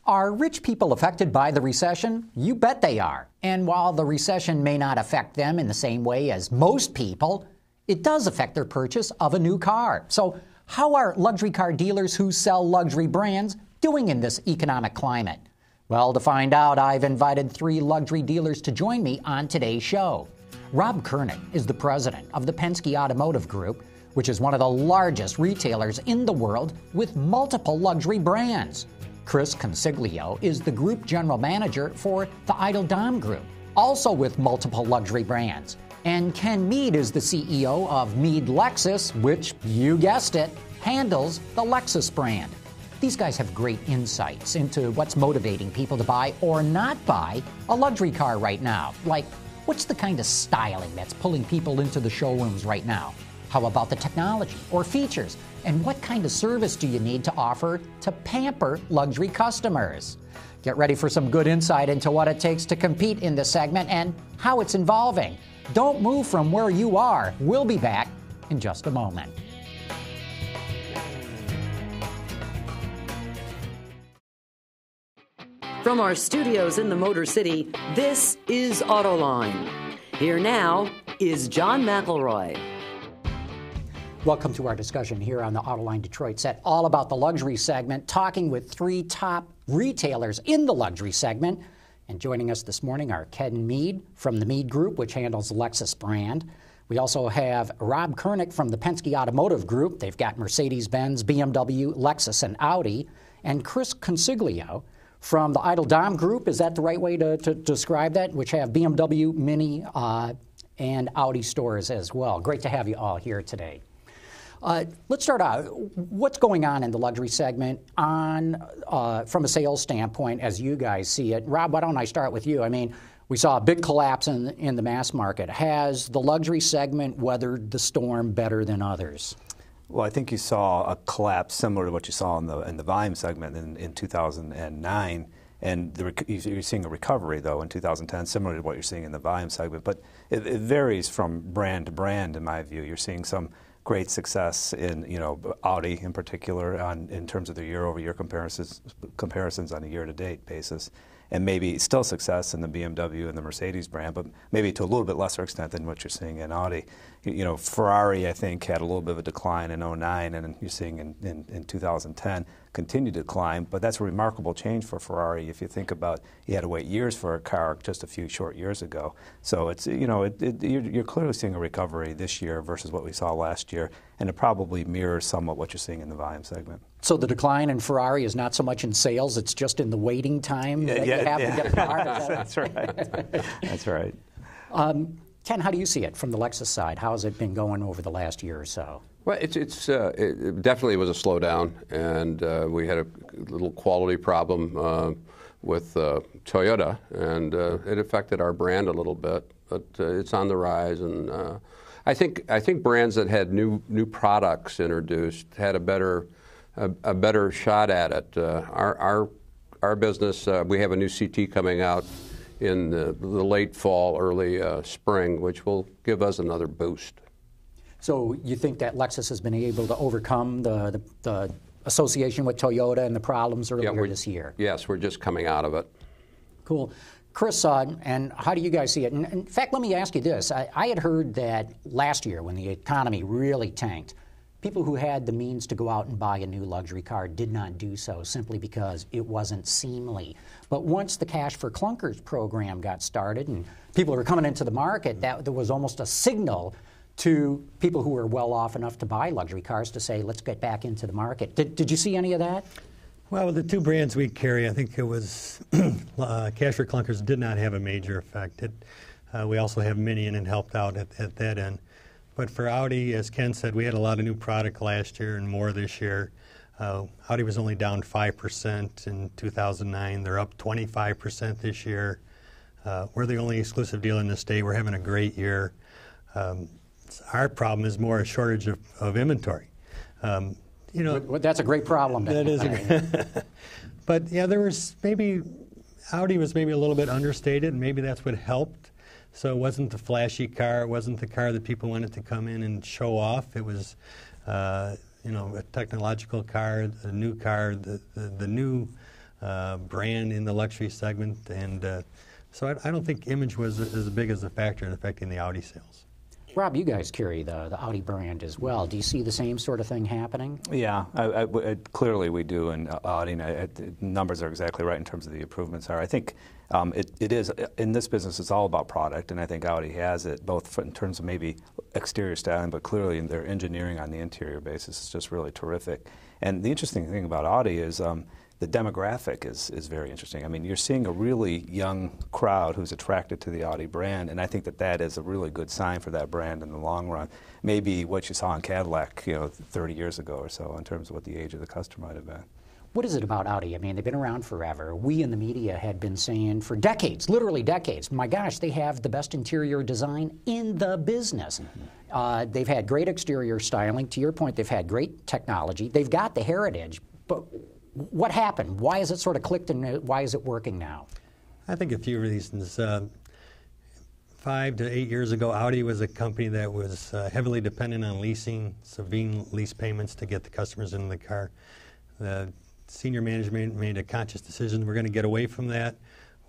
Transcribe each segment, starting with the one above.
Are rich people affected by the recession? You bet they are. And while the recession may not affect them in the same way as most people, it does affect their purchase of a new car. So how are luxury car dealers who sell luxury brands doing in this economic climate? Well, to find out, I've invited 3 luxury dealers to join me on today's show. Rob Kernick is the president of the Penske Automotive Group, which is one of the largest retailers in the world with multiple luxury brands. Chris Consiglio is the group general manager for the Autoline Group, also with multiple luxury brands. And Ken Mead is the CEO of Mead Lexus, which, you guessed it, handles the Lexus brand. These guys have great insights into what's motivating people to buy or not buy a luxury car right now. Like, what's the kind of styling that's pulling people into the showrooms right now? How about the technology or features? And what kind of service do you need to offer to pamper luxury customers? Get ready for some good insight into what it takes to compete in this segment and how it's evolving. Don't move from where you are. We'll be back in just a moment. From our studios in the Motor City, this is Autoline. Here now is John McElroy. Welcome to our discussion here on the Autoline Detroit set, all about the luxury segment, talking with 3 top retailers in the luxury segment. And joining us this morning are Ken Mead from the Mead Group, which handles the Lexus brand. We also have Rob Kernick from the Penske Automotive Group. They've got Mercedes-Benz, BMW, Lexus, and Audi. And Chris Consiglio from the Autoline Group, is that the right way to describe that, which have BMW, Mini, and Audi stores as well. Great to have you all here today. Let's start out. What's going on in the luxury segment from a sales standpoint as you guys see it? Rob, why don't I start with you? I mean, we saw a big collapse in the mass market. Has the luxury segment weathered the storm better than others? Well, I think you saw a collapse similar to what you saw in the volume segment in 2009. And you're seeing a recovery, though, in 2010, similar to what you're seeing in the volume segment. But it varies from brand to brand, in my view. You're seeing some great success in, Audi in particular in terms of their year-over-year comparisons on a year-to-date basis, and maybe still success in the BMW and the Mercedes brand, but maybe to a little bit lesser extent than what you're seeing in Audi. Ferrari, I think, had a little bit of a decline in 2009, and you're seeing in 2010 continue to decline, but that's a remarkable change for Ferrari if you think about you had to wait years for a car just a few short years ago. So it's, you're clearly seeing a recovery this year versus what we saw last year, and it probably mirrors somewhat what you're seeing in the volume segment. So the decline in Ferrari is not so much in sales, it's just in the waiting time that you have to get a car? That's right. That's right. Ken, how do you see it from the Lexus side? How has it been going over the last year or so? Well, it definitely was a slowdown, and we had a little quality problem with Toyota, and it affected our brand a little bit. But it's on the rise, and I think brands that had new products introduced had a better shot at it. Our business, we have a new CT coming out in the late fall, early spring, which will give us another boost. So you think that Lexus has been able to overcome the association with Toyota and the problems earlier this year? Yes, we're just coming out of it. Cool. Chris, and how do you guys see it? And in fact, let me ask you this. I had heard that last year when the economy really tanked, people who had the means to go out and buy a new luxury car did not do so simply because it wasn't seemly. But once the Cash for Clunkers program got started and people were coming into the market, there was almost a signal to people who were well off enough to buy luxury cars to say, let's get back into the market. Did you see any of that? Well, the 2 brands we carry, I think it was Cash for Clunkers did not have a major effect. We also have Mini, and it helped out at that end. But for Audi, as Ken said, we had a lot of new product last year and more this year. Audi was only down 5% in 2009. They're up 25% this year. We're the only exclusive dealer in the state. We're having a great year. Our problem is more a shortage of inventory. That's a great problem. That is. But yeah, Audi was maybe a little bit understated, and maybe that's what helped. So it wasn't the flashy car. It wasn't the car that people wanted to come in and show off. It was, a technological car, a new car. The new brand in the luxury segment, and so I don't think image was as big as a factor in affecting the Audi sales. Rob, you guys carry the Audi brand as well. Do you see the same sort of thing happening? Yeah, clearly we do, and Audi, the numbers are exactly right in terms of the improvements are. I think it is, in this business, it's all about product, and I think Audi has it, both in terms of maybe exterior styling, but clearly in their engineering on the interior basis is just really terrific. And the interesting thing about Audi is the demographic is very interesting. I mean, you're seeing a really young crowd who's attracted to the Audi brand, and I think that is a really good sign for that brand in the long run. Maybe what you saw in Cadillac, 30 years ago or so, in terms of what the age of the customer might have been. What is it about Audi? I mean, they've been around forever. We in the media had been saying for decades, literally decades, my gosh, they have the best interior design in the business. They've had great exterior styling. To your point, they've had great technology. They've got the heritage, but what happened? Why has it sort of clicked, and why is it working now? I think a few reasons. 5 to 8 years ago, Audi was a company that was heavily dependent on leasing, severe lease payments to get the customers into the car. The senior management made a conscious decision. We're going to get away from that.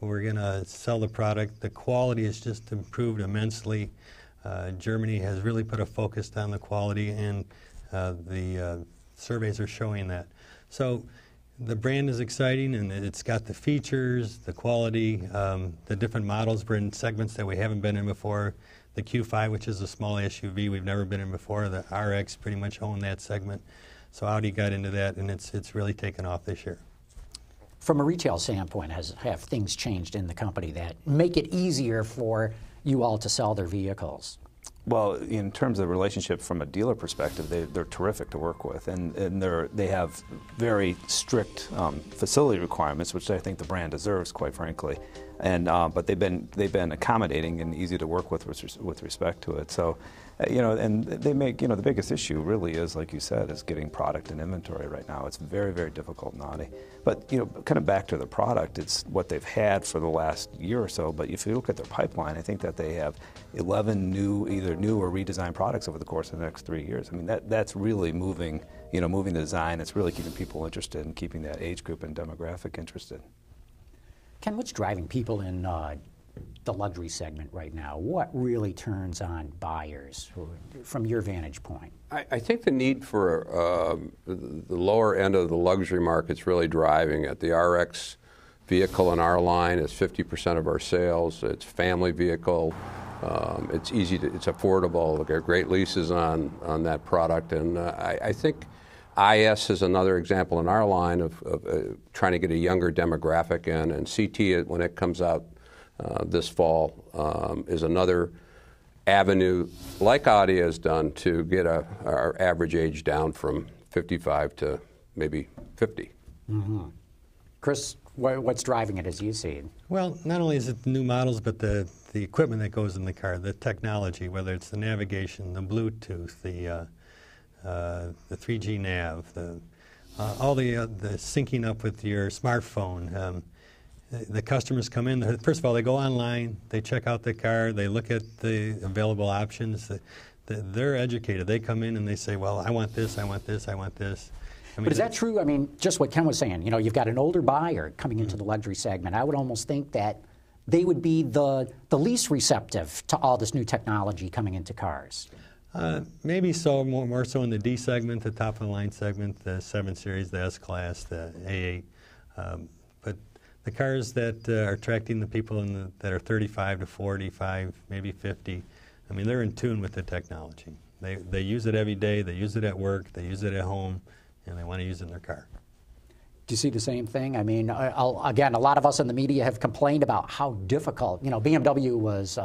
We're going to sell the product. The quality has just improved immensely. Germany has really put a focus on the quality, and the surveys are showing that. So the brand is exciting, and it's got the features, the quality, the different models. We're in segments that we haven't been in before. The Q5, which is a small SUV we've never been in before. The RX pretty much owned that segment. So Audi got into that, and it's really taken off this year. From a retail standpoint, have things changed in the company that make it easier for you all to sell their vehicles? Well, in terms of the relationship from a dealer perspective, they're terrific to work with, and they have very strict facility requirements, which I think the brand deserves, quite frankly. And but they've been accommodating and easy to work with respect to it. So, and they make the biggest issue really is, like you said, is getting product and inventory right now. It's very, very difficult in Audi. But kind of back to the product, it's what they've had for the last year or so. But if you look at their pipeline, I think that they have 11 either new or redesigned products over the course of the next 3 years. I mean, that's really moving the design. It's really keeping people interested and keeping that age group and demographic interested. Ken, what's driving people in the luxury segment right now? What really turns on buyers from your vantage point? I think the need for the lower end of the luxury market's really driving it. The RX vehicle in our line is 50% of our sales. It's a family vehicle. It's it's affordable. We've got great leases on that product, and I think IS is another example in our line of trying to get a younger demographic in, and CT, when it comes out this fall, is another avenue, like Audi has done, to get our average age down from 55 to maybe 50. Mm-hmm. Chris, what's driving it as you see it? Well, not only is it the new models, but the equipment that goes in the car, the technology, whether it's the navigation, the Bluetooth, the 3G nav, all the syncing up with your smartphone. The customers come in. First of all, they go online, they check out the car, they look at the available options. They're educated. They come in and they say, well, I want this, I want this, I want this. I mean, but is that true? I mean, just what Ken was saying, you've got an older buyer coming into the luxury segment. I would almost think that they would be the least receptive to all this new technology coming into cars. Maybe so, more so in the D segment, the top of the line segment, the 7 Series, the S-Class, the A8. But the cars that are attracting the people that are 35 to 45, maybe 50, I mean, they're in tune with the technology. They use it every day, they use it at work, they use it at home, and they want to use it in their car. Do you see the same thing? I mean, again, a lot of us in the media have complained about how difficult, BMW was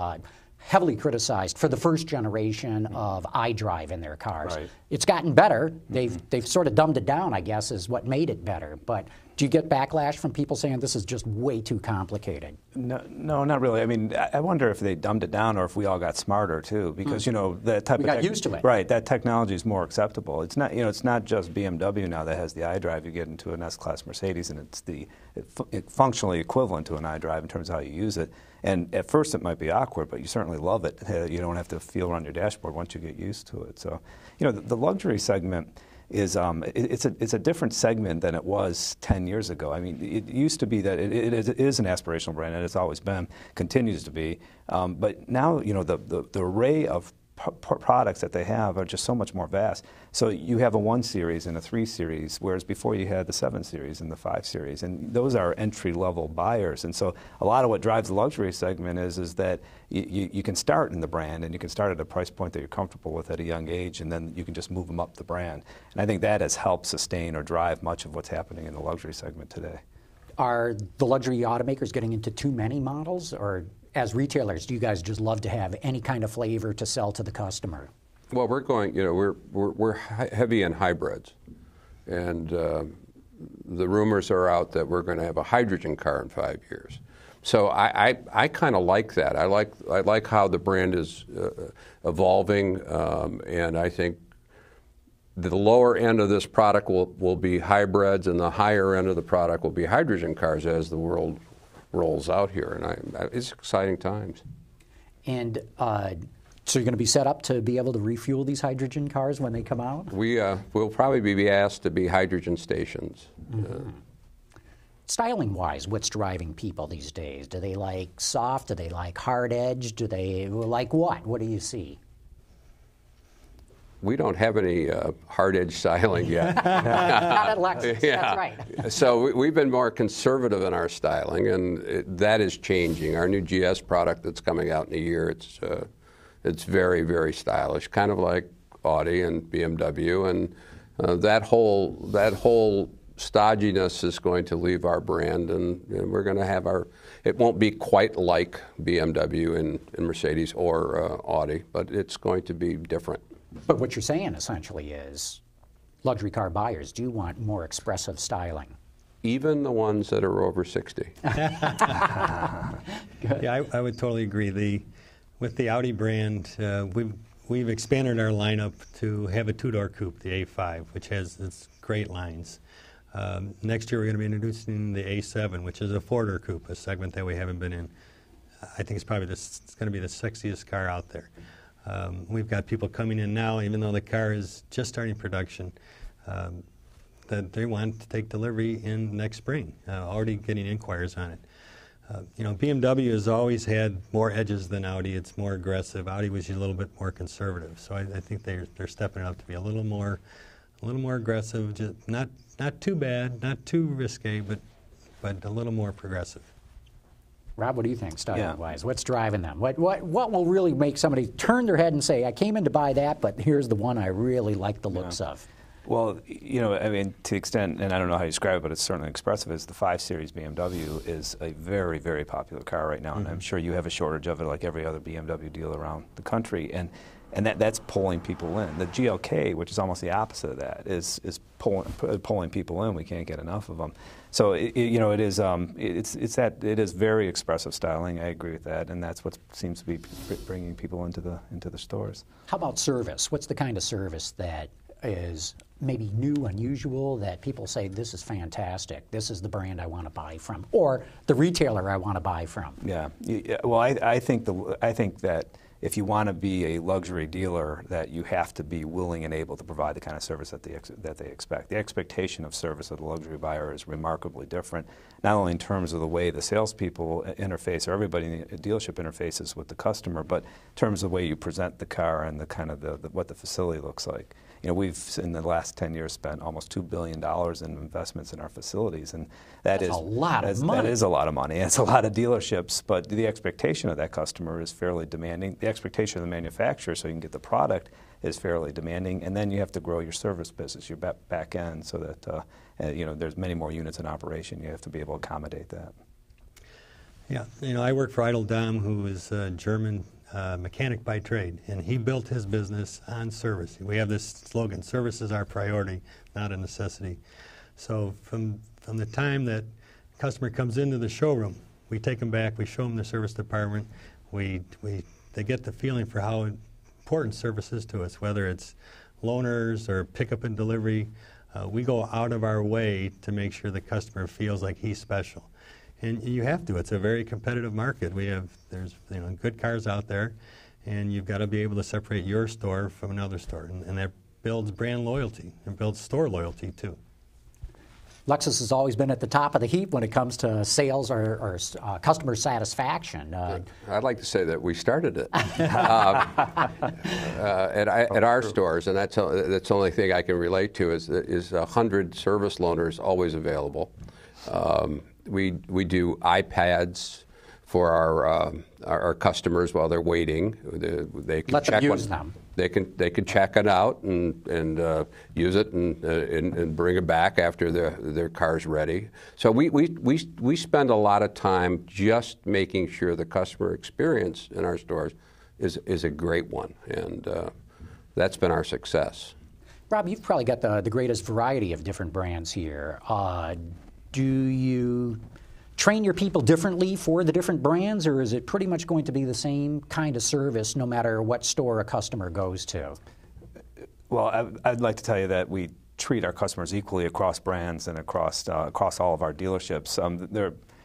heavily criticized for the first generation of iDrive in their cars. Right. It's gotten better. They've sort of dumbed it down, I guess, is what made it better. But do you get backlash from people saying this is just way too complicated? No, not really. I mean, I wonder if they dumbed it down or if we all got smarter too, because that type we got used to it. Right, that technology is more acceptable. It's not it's not just BMW now that has the iDrive. You get into an S-Class Mercedes, and it's functionally equivalent to an iDrive in terms of how you use it. And at first it might be awkward, but you certainly love it. You don't have to feel around your dashboard once you get used to it. So, the luxury segment, is it's a different segment than it was 10 years ago. I mean, it used to be that it is an aspirational brand, and it's always been, continues to be. But now, you know, the array of products that they have are just so much more vast. So you have a 1 series and a 3 series, whereas before you had the 7 series and the 5 series, and those are entry-level buyers. And so a lot of what drives the luxury segment is that you can start in the brand, and you can start at a price point that you're comfortable with at a young age, and then you can just move them up the brand. And I think that has helped sustain or drive much of what's happening in the luxury segment today. Are the luxury automakers getting into too many models, or as retailers, do you guys just love to have any kind of flavor to sell to the customer? Well, we're going, you know, we're heavy in hybrids, and the rumors are out that we're going to have a hydrogen car in 5 years. So I kind of like that. I like how the brand is evolving, and I think the lower end of this product will be hybrids, and the higher end of the product will be hydrogen cars as the world rolls out here, and it's exciting times. And so you're going to be set up to be able to refuel these hydrogen cars when they come out? We'll probably be asked to be hydrogen stations. Mm-hmm. Styling-wise, what's driving people these days? Do they like soft? Do they like hard edge? Do they like what? What do you see? We don't have any hard edge styling yet. Not at Lexus, yeah. That's right. So we've been more conservative in our styling, and that is changing. Our new GS product that's coming out in a year, it's very, very stylish, kind of like Audi and BMW, and that whole stodginess is going to leave our brand, and we're going to have it won't be quite like BMW and Mercedes or Audi, but it's going to be different. But what you're saying essentially is luxury car buyers do want more expressive styling. Even the ones that are over 60. Yeah, I would totally agree. With the Audi brand, we've expanded our lineup to have a 2-door coupe, the A5, which has its great lines. Next year we're going to be introducing the A7, which is a 4-door coupe, a segment that we haven't been in. I think it's probably it's going to be the sexiest car out there. We've got people coming in now, even though the car is just starting production, that they want to take delivery in next spring, already getting inquiries on it. You know, BMW has always had more edges than Audi. It's more aggressive. Audi was a little bit more conservative. So I think they're stepping it up to be a little more aggressive, just not too bad, not too risque, but a little more progressive. Rob, what do you think, styling-wise? What's driving them? What will really make somebody turn their head and say, I came in to buy that, but here's the one I really like the looks of? Well, you know, I mean, to the extent, and I don't know how you describe it, but it's certainly expressive, is the 5 Series BMW is a very, very popular car right now, and I'm sure you have a shortage of it like every other BMW dealer around the country, and that's pulling people in. The GLK, which is almost the opposite of that, is pulling people in. We can't get enough of them. So you know, it is very expressive styling. I agree with that, and that's what seems to be bringing people into the stores. How about service? What's the kind of service that is maybe new, unusual, that people say, this is fantastic, this is the brand I want to buy from, or the retailer I want to buy from? Yeah. Well, I think that if you want to be a luxury dealer, that you have to be willing and able to provide the kind of service that they expect. The expectation of service of the luxury buyer is remarkably different, not only in terms of the way the salespeople interface, or everybody in the dealership interfaces with the customer, but in terms of the way you present the car and the kind of what the facility looks like. You know, we've in the last 10 years spent almost $2 billion in investments in our facilities, and that's a lot of money. That is a lot of money. It's a lot of dealerships, but the expectation of that customer is fairly demanding. The expectation of the manufacturer, so you can get the product, is fairly demanding, and then you have to grow your service business, your back end, so that you know, there's many more units in operation. You have to be able to accommodate that. Yeah, you know, I work for Idle Dom, who is a German mechanic by trade, and he built his business on service. We have this slogan: service is our priority, not a necessity. So from the time that customer comes into the showroom, we take them back, we show them the service department, they get the feeling for how important service is to us, whether it's loaners or pickup and delivery. We go out of our way to make sure the customer feels like he's special. And you have to. It's a very competitive market. There's good cars out there, and you've got to be able to separate your store from another store, and builds brand loyalty and builds store loyalty too. Lexus has always been at the top of the heap when it comes to sales or customer satisfaction. I'd like to say that we started it at our stores, and that's the only thing I can relate to is 100 service loaners always available. We do iPads for our customers while they're waiting. They can Let them use them. They can check it out and use it and bring it back after their car's ready. So we spend a lot of time just making sure the customer experience in our stores is a great one, and that's been our success. Rob, you've probably got the greatest variety of different brands here. Do you train your people differently for the different brands, or is it pretty much going to be the same kind of service no matter what store a customer goes to? Well, I'd like to tell you that we treat our customers equally across brands and across all of our dealerships.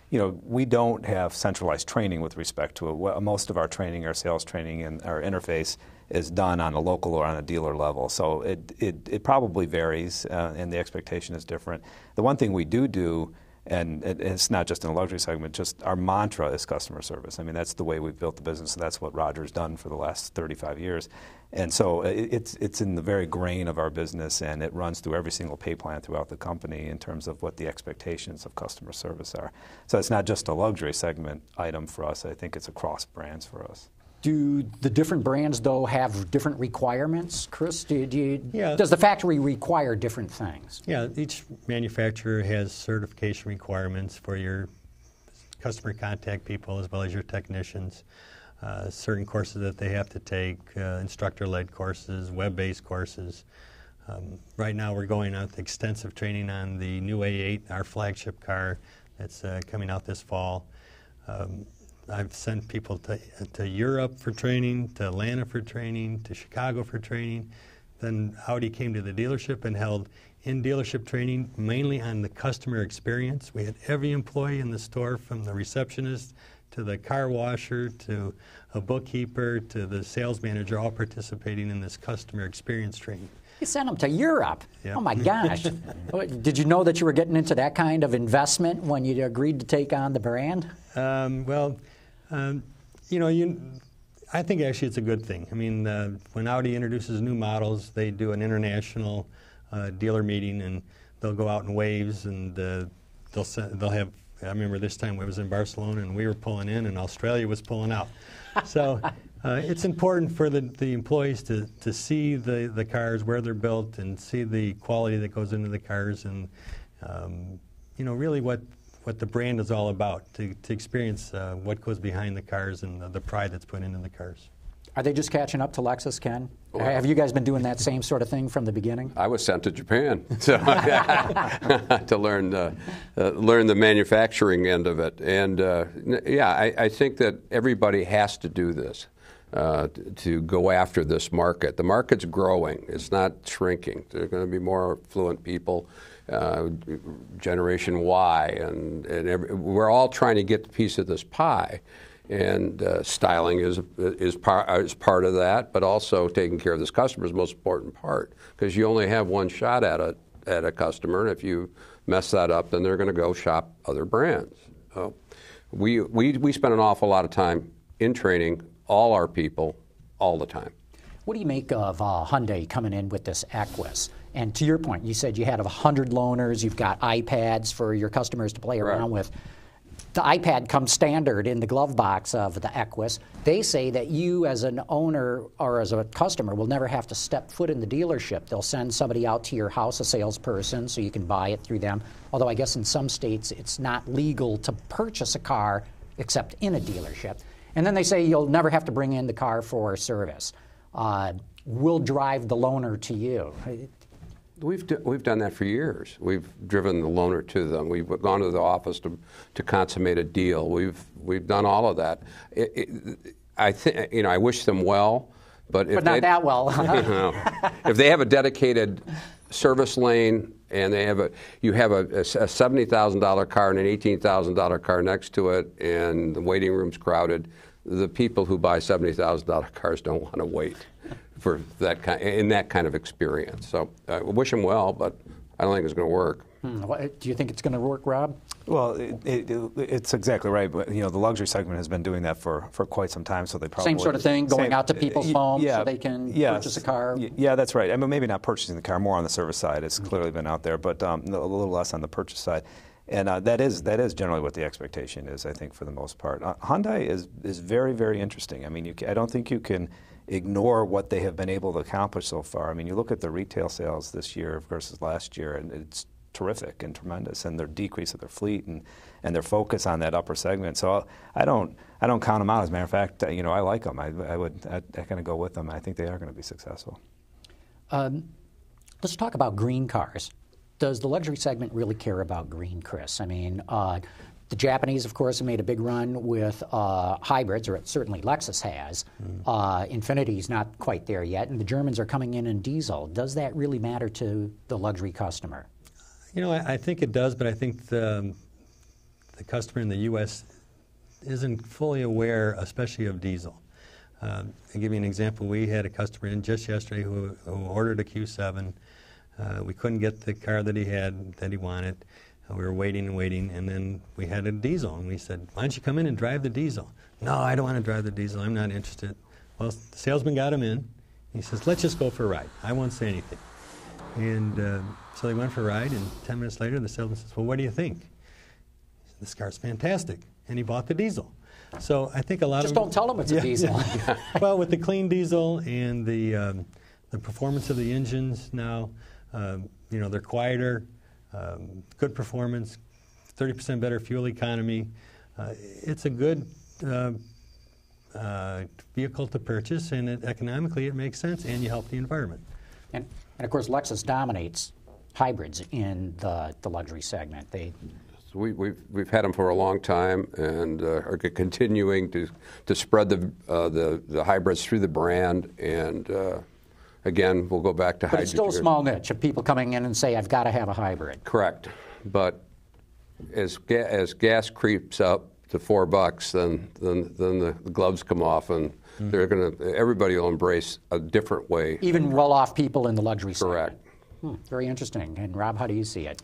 We don't have centralized training with respect to it. Most of our training, our sales training, and our interface is done on a local or on a dealer level. So it probably varies, and the expectation is different. The one thing we do, and it's not just in the luxury segment, just our mantra is customer service. I mean, that's the way we've built the business, and that's what Roger's done for the last 35 years. And so it's in the very grain of our business, and it runs through every single pay plan throughout the company in terms of what the expectations of customer service are. So it's not just a luxury segment item for us. I think it's across brands for us. Do the different brands, though, have different requirements, Chris? Yeah. Does the factory require different things? Yeah, each manufacturer has certification requirements for your customer contact people as well as your technicians. Certain courses that they have to take, instructor-led courses, web-based courses. Right now we're going out with extensive training on the new A8, our flagship car that's coming out this fall. I've sent people to Europe for training, to Atlanta for training, to Chicago for training. Then Audi came to the dealership and held in-dealership training mainly on the customer experience. We had every employee in the store, from the receptionist to the car washer to a bookkeeper to the sales manager, all participating in this customer experience training. You sent them to Europe. Yeah. Oh, my gosh. Did you know that you were getting into that kind of investment when you agreed to take on the brand? I think actually it's a good thing. I mean, when Audi introduces new models, they do an international dealer meeting, and they'll go out in waves, and they'll have. I remember this time it was in Barcelona, and we were pulling in, and Australia was pulling out. So it's important for the employees to see the cars, where they're built, and see the quality that goes into the cars, and really what the brand is all about, to experience what goes behind the cars and the pride that's put into the cars. Are they just catching up to Lexus, Ken? Have you guys been doing that same sort of thing from the beginning? I was sent to Japan to learn the manufacturing end of it, and I think that everybody has to do this to go after this market. The market's growing; it's not shrinking. There are going to be more affluent people, Generation Y, and we're all trying to get a piece of this pie. And styling is part of that, but also taking care of this customer is the most important part, because you only have one shot at a customer, and if you mess that up, then they're going to go shop other brands. So we spend an awful lot of time in training all our people all the time. What do you make of Hyundai coming in with this Equus? And to your point, you said you had 100 loaners, you've got iPads for your customers to play around with. The iPad comes standard in the glove box of the Equus. They say that you as an owner or as a customer will never have to step foot in the dealership. They'll send somebody out to your house, a salesperson, so you can buy it through them. Although I guess in some states it's not legal to purchase a car except in a dealership. And then they say you'll never have to bring in the car for service. We'll drive the loaner to you. We've done that for years. We've driven the loaner to them. We've gone to the office to consummate a deal. We've done all of that. I think I wish them well, but if not that well. If they have a dedicated service lane and you have a $70,000 car and an $18,000 car next to it, and the waiting room's crowded, the people who buy $70,000 cars don't want to wait for that kind of experience. So I wish them well, but I don't think it's going to work. Do you think it's going to work, Rob? Well, it's exactly right. But the luxury segment has been doing that for quite some time. So they probably same sort of thing, going out to people's homes so they can purchase a car. Yeah, that's right. I mean, maybe not purchasing the car, more on the service side. It's clearly been out there, but a little less on the purchase side. And that is generally what the expectation is, I think, for the most part. Hyundai is very, very interesting. I mean, I don't think you can ignore what they have been able to accomplish so far. I mean, you look at the retail sales this year versus last year, and it's terrific and tremendous, and their decrease of their fleet and their focus on that upper segment. So I don't count them out. As a matter of fact, I like them. I kind of go with them. I think they are going to be successful. Let's talk about green cars. Does the luxury segment really care about green, Chris? I mean, the Japanese, of course, have made a big run with hybrids, or certainly Lexus has. Infinity's not quite there yet, and the Germans are coming in diesel. Does that really matter to the luxury customer? I think it does, but I think the customer in the U.S. isn't fully aware, especially of diesel. I'll give you an example. We had a customer in just yesterday who ordered a Q7. We couldn't get the car that he wanted. We were waiting, and then we had a diesel, and we said, why don't you come in and drive the diesel? No, I don't want to drive the diesel. I'm not interested. Well, the salesman got him in. He says, let's just go for a ride. I won't say anything. And so they went for a ride, and 10 minutes later, the salesman says, well, what do you think? He said, this car's fantastic. And he bought the diesel. So I think a lot Just don't tell them it's a diesel. Well, with the clean diesel and the performance of the engines now, they're quieter, good performance, 30% better fuel economy. It's a good vehicle to purchase, and economically it makes sense, and you help the environment. And of course, Lexus dominates hybrids in the luxury segment. We've had them for a long time, and are continuing to spread the hybrids through the brand. And again, we'll go back to hydrogen. But it's still a small niche of people coming in and say, I've got to have a hybrid. Correct. But as gas creeps up to $4, then the gloves come off, and everybody will embrace a different way. Even well-off people in the luxury Correct. segment. Very interesting. And Rob, how do you see it?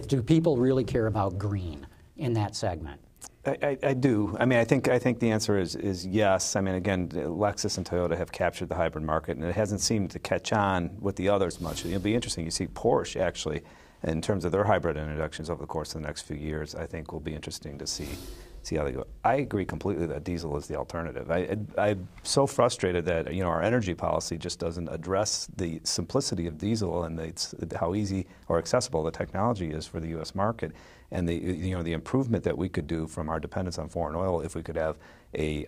Do people really care about green in that segment? I do. I mean, I think the answer is yes. I mean, again, Lexus and Toyota have captured the hybrid market, and it hasn't seemed to catch on with the others much. It'll be interesting. You see Porsche, actually, in terms of their hybrid introductions over the course of the next few years, I think will be interesting to see how they go. I agree completely that diesel is the alternative. I'm so frustrated that our energy policy just doesn't address the simplicity of diesel and how easy or accessible the technology is for the U.S. market, and the improvement that we could do from our dependence on foreign oil if we could have a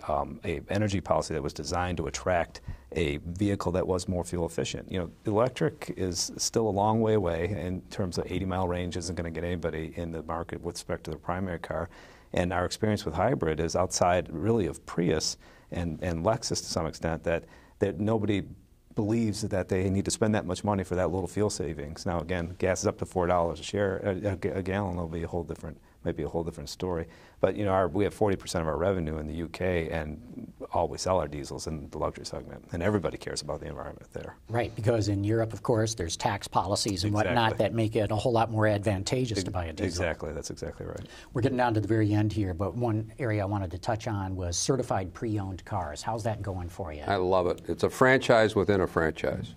energy policy that was designed to attract a vehicle that was more fuel efficient. Electric is still a long way away in terms of 80-mile range. Isn't going to get anybody in the market with respect to the primary car. And our experience with hybrid is outside really of Prius and Lexus to some extent that nobody believes that they need to spend that much money for that little fuel savings. Now again, gas is up to $4 a gallon. It'll be might be a whole different story. But we have 40% of our revenue in the UK, and all we sell our diesels in the luxury segment, and everybody cares about the environment there. Right, because in Europe, of course, there's tax policies and whatnot that make it a whole lot more advantageous to buy a diesel. Exactly, that's exactly right. We're getting down to the very end here, but one area I wanted to touch on was certified pre-owned cars. How's that going for you? I love it. It's a franchise within a franchise.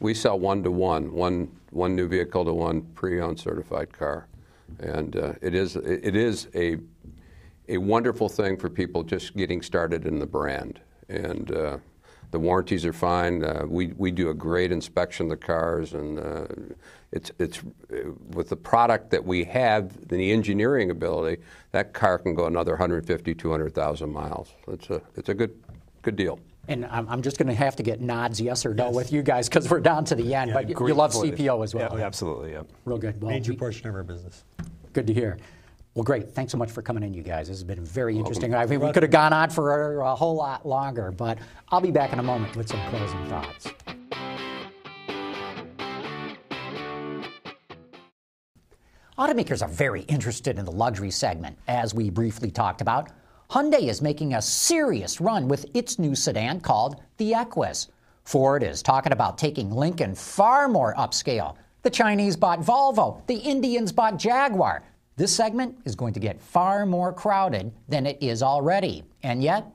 We sell one new vehicle to one pre-owned certified car. And it is a wonderful thing for people just getting started in the brand. And the warranties are fine. We do a great inspection of the cars, and it's with the product that we have, the engineering ability, that car can go another 150, 200,000 miles. It's a good deal. And I'm just going to have to get nods, yes or no, with you guys, because we're down to the end. But you love CPO as well. Yeah, absolutely, yeah. Real good. Well, major portion of our business. Good to hear. Well, great. Thanks so much for coming in, you guys. This has been very interesting. I mean, we could have gone on for a whole lot longer, but I'll be back in a moment with some closing thoughts. Automakers are very interested in the luxury segment, as we briefly talked about. Hyundai is making a serious run with its new sedan called the Equus. Ford is talking about taking Lincoln far more upscale. The Chinese bought Volvo. The Indians bought Jaguar. This segment is going to get far more crowded than it is already. And yet,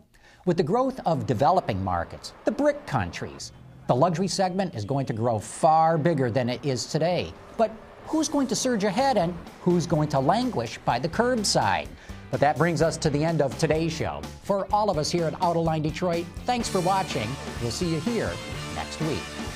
with the growth of developing markets, the BRIC countries, the luxury segment is going to grow far bigger than it is today. But who's going to surge ahead and who's going to languish by the curbside? But that brings us to the end of today's show. For all of us here at Autoline Detroit, thanks for watching. We'll see you here next week.